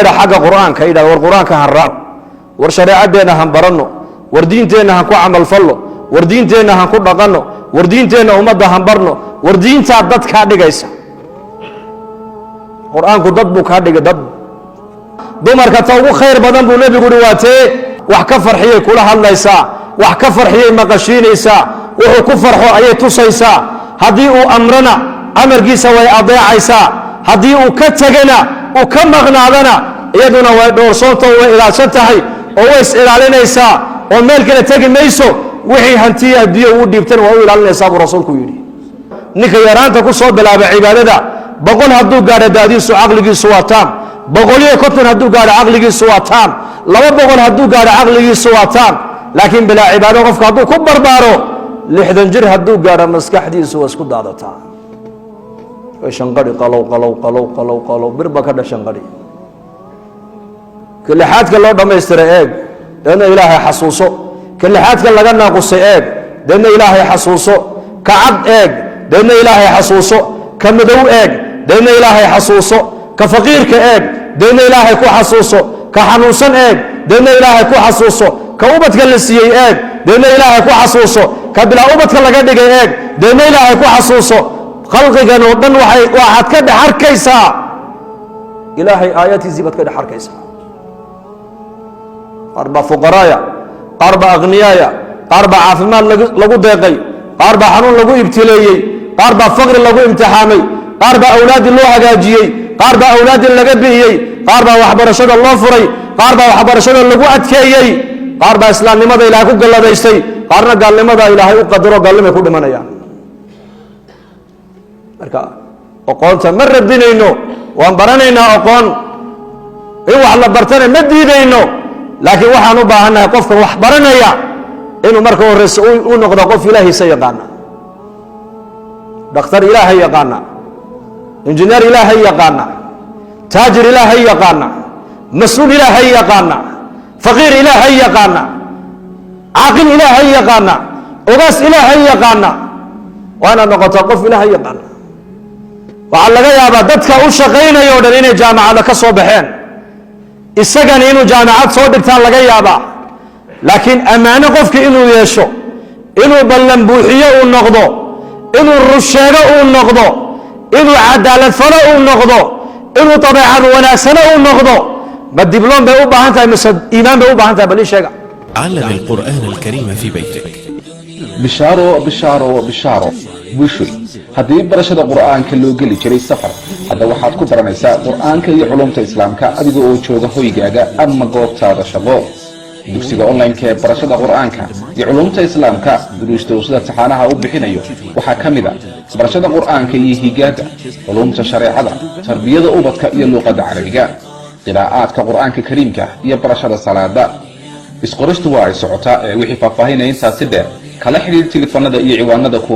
حاجة قرآن كيدا والقرآن كهرّاق والشريعة دينا هم برنو والدين دينا هم كعمل فلو والدين دينا هم كنا قنو والدين دينا هم مدة هم برنو والدين تعدد كهدي جيسا قرآن كضد بكهدي جدد دمر كتوه خير بدن بنبي قرواتي وحكفر حيه كلها الله يسا وحكفر حيه مقشين يسا وحكفر حيه تصيسا هديء أمرنا أمر جيسا ويأضيع يسا هديء كتجنا وكم أغنى يدنا ودور صوته وإلى شتهي وويس إلى علينا يسا ومالك نتاج ميسو وحي هنتي الديو ودي بتن وإلى علينا يسا برسولك يدي نك يران تكون صوت بلا بعبادة بقول هدو قاعد دادي سو عقلك سواتام بقولي كتن هدو قاعد عقلك سواتام لما بقول هدو قاعد عقلك سواتام لكن بلا عبادة قفك هدو كبر بارو لحدن جر هدو قاعد مسكح دي سو اسكو دادتا شنقري قلو بربا كذا شنقري كل حد كله دم يسترئ لأن إلهي حسوسه كل حد كله جنا قصة لأن إلهي حسوسه كعبد لأن إلهي حسوسه كمدو لأن إلهي حسوسه كفقير لأن إلهي كو حسوسه كحنوسن لأن إلهي كو حسوسه كأوبت كالسيء لأن إلهي كو حسوسه كبلا أوبت كلا جد لأن إلهي كو حسوسه خلقك نودن واحد كده حركيسا إلهي آياتي زيبت كده حركيسا 4 فقرايا 4 أغنيايا 4 عافمان لغو ديقي 4 حنون لغو ابتليي 4 فقر لغو امتحامي 4 أولاد الله هجاجيي 4 أولاد لغبيي 4 وحبرشد الله فري 4 وحبرشد لغو أتكيي 4 إسلام لماذا إلهي كو قال لديستي 4 قال لماذا إلهي قدروا قال لما يكون منايا marka aqoonta ma rabinayno waan baranaynaa aqoon in wax la bartana ma diidayno laakiin waxaan u baahanahay qofka wax baranaya inuu marka horeysa uu noqdo qof ilaahay sayaqaana dhakhtar ilaahay yaqaana injineer ilaahay yaqaana taajir ilaahay yaqaana mas'uul ilaahay yaqaana faqiir ilaahay yaqaana aqil ilaahay yaqaana ogaas ilaahay yaqaana waana noqotaa qof ilaahay yaqaana waxaa laga yaabaa dadka u shaqaynaya oo dhan inay jaamacada ka soo baxeen isagana inuu jaamacad soo dhigtaan laga yaabaa laakiin ammaano qofkii inuu yeesho inuu ballan buuxiyo uu noqdo inuu rusheego uu noqdo inuu cadaalad falo uu noqdo inuu dabeecad wanaagsano uu noqdo ma dibloom bay u baahan tahay mise iimaan bay u baahan tahay bal ii sheega علم القرآن الكريم في بيتك bishaaro bushoy haddii barashada qur'aanka loo geli jiray safar hadda waxaad ku baranaysaa qur'aanka iyo culumta islaamka adiga oo jooga hoygaaga ama goobtaada shaqo dugsiga online-ka ee barashada qur'aanka iyo culumta islaamka duruusta uu sida taxanaha u bixinayo waxaa ka mid ah barashada qur'aanka iyo higaada culumta shareecada tarbiyada ubadka iyo luqadda carabiga qiraa'aadka qur'aanka kariimka iyo barashada salaada isqoristu waa ay socotaa wixii faahfaahinaya intaasi dheer kala xiriir telefoonada iyo ciwaanada ku